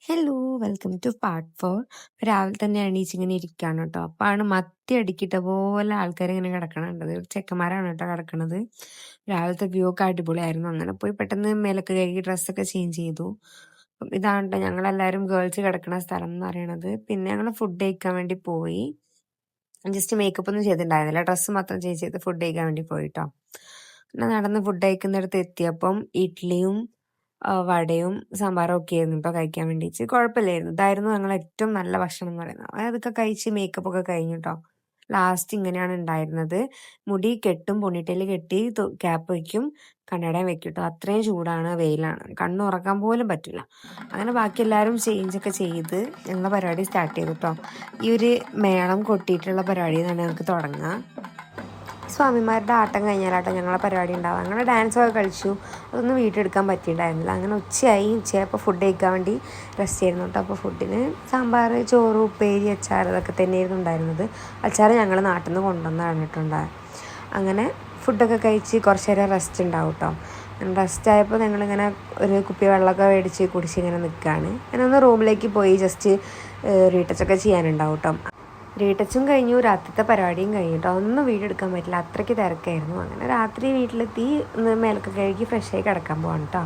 Hello welcome to part 4. രാവിലെ തന്നെ എണീച്ചിങ്ങനെ ഇരിക്കുകയാണ് കേട്ടോ. അപ്പാണ് മത്തി അടുക്കിയിട്ട പോലെ ആൾക്കാരിങ്ങനെ കിടക്കണുണ്ടത്. ചെക്കന്മാരാണ് കേട്ടോ കിടക്കണത്. രാവിലത്തെ വ്യൂ ഒക്കെ അടിപൊളിയായിരുന്നു. അങ്ങനെ പോയി പെട്ടെന്ന് മേലൊക്കെ കഴുകി ഡ്രസ്സൊക്കെ ചേഞ്ച് ചെയ്തു. ഇതാണ് കേട്ടോ ഞങ്ങളെല്ലാവരും ഗേൾസ് കിടക്കുന്ന സ്ഥലം എന്ന് പറയണത്. പിന്നെ ഞങ്ങൾ ഫുഡ് കഴിക്കാൻ വേണ്ടി പോയി. ജസ്റ്റ് മേക്കപ്പ് ഒന്നും ചെയ്തിട്ടുണ്ടായിരുന്നില്ല, ഡ്രസ്സ് മാത്രം ചേഞ്ച് ചെയ്ത് ഫുഡ് കഴിക്കാൻ വേണ്ടി പോയിട്ടോ. പിന്നെ നടന്ന് ഫുഡ് കഴിക്കുന്നിടത്ത് എത്തിയപ്പം ഇഡ്ഡലിയും വടയും സാമ്പാറും ഒക്കെ ആയിരുന്നു കേട്ടോ കഴിക്കാൻ വേണ്ടിയിട്ട്. കുഴപ്പമില്ലായിരുന്നു. ഇതായിരുന്നു ഞങ്ങൾ ഏറ്റവും നല്ല ഭക്ഷണം എന്ന് പറയുന്നത്. അതൊക്കെ കഴിച്ച് മേക്കപ്പ് ഒക്കെ കഴിഞ്ഞു കേട്ടോ. ലാസ്റ്റ് ഇങ്ങനെയാണ് ഉണ്ടായിരുന്നത്. മുടി കെട്ടും, പൊണിറ്റയിൽ കെട്ടി ക്യാപ്പ് വയ്ക്കും, കണ്ണടയും വെക്കും കേട്ടോ. അത്രയും ചൂടാണ്, വെയിലാണ്, കണ്ണ് ഉറക്കാൻ പോലും പറ്റില്ല. അങ്ങനെ ബാക്കി എല്ലാവരും ചേഞ്ചൊക്കെ ചെയ്ത് ഞങ്ങൾ പരിപാടി സ്റ്റാർട്ട് ചെയ്തു കേട്ടോ. ഈ ഒരു മേളം കൊട്ടിയിട്ടുള്ള പരിപാടി തന്നെ ഞങ്ങൾക്ക് തുടങ്ങാം. സ്വാമിമാരുടെ ആട്ടം കഴിഞ്ഞാലാട്ടോ ഞങ്ങളെ പരിപാടി ഉണ്ടാവുക. അങ്ങനെ ഡാൻസൊക്കെ കളിച്ചു. അതൊന്നും വീട്ടിലെടുക്കാൻ പറ്റിയിട്ടുണ്ടായിരുന്നില്ല. അങ്ങനെ ഉച്ചയായപ്പോൾ ഫുഡ് കഴിക്കാൻ വേണ്ടി റെസ്റ്റ് ചെയ്യുന്നു കേട്ടോ. അപ്പോൾ ഫുഡിന് സാമ്പാർ, ചോറ്, ഉപ്പേരി, അച്ചാർ ഇതൊക്കെ തന്നെയായിരുന്നു ഉണ്ടായിരുന്നത്. അച്ചാർ ഞങ്ങൾ നാട്ടിൽ നിന്ന് കൊണ്ടുവന്നാണ് കേട്ടോ. അങ്ങനെ ഫുഡൊക്കെ കഴിച്ച് കുറച്ച് നേരം റെസ്റ്റ് ഉണ്ടാവും കേട്ടോ. റെസ്റ്റ് ആയപ്പോൾ ഞങ്ങളിങ്ങനെ ഒരു കുപ്പി വെള്ളമൊക്കെ മേടിച്ച് കുടിച്ച് ഇങ്ങനെ നിൽക്കുകയാണ്. അങ്ങനെ ഒന്ന് റൂമിലേക്ക് പോയി ജസ്റ്റ് റീടച്ചൊക്കെ ചെയ്യാനുണ്ടാവും കേട്ടോ. റീടച്ചും കഴിഞ്ഞു, രാത്രിത്തെ പരിപാടിയും കഴിഞ്ഞു കേട്ടോ. ഒന്നും വീഡിയോ എടുക്കാൻ പറ്റില്ല, അത്രയ്ക്ക് തിരക്കായിരുന്നു. അങ്ങനെ രാത്രി വീട്ടിലെത്തി മേലൊക്കെ കഴുകി ഫ്രഷായി കിടക്കാൻ പോവാണ് കേട്ടോ.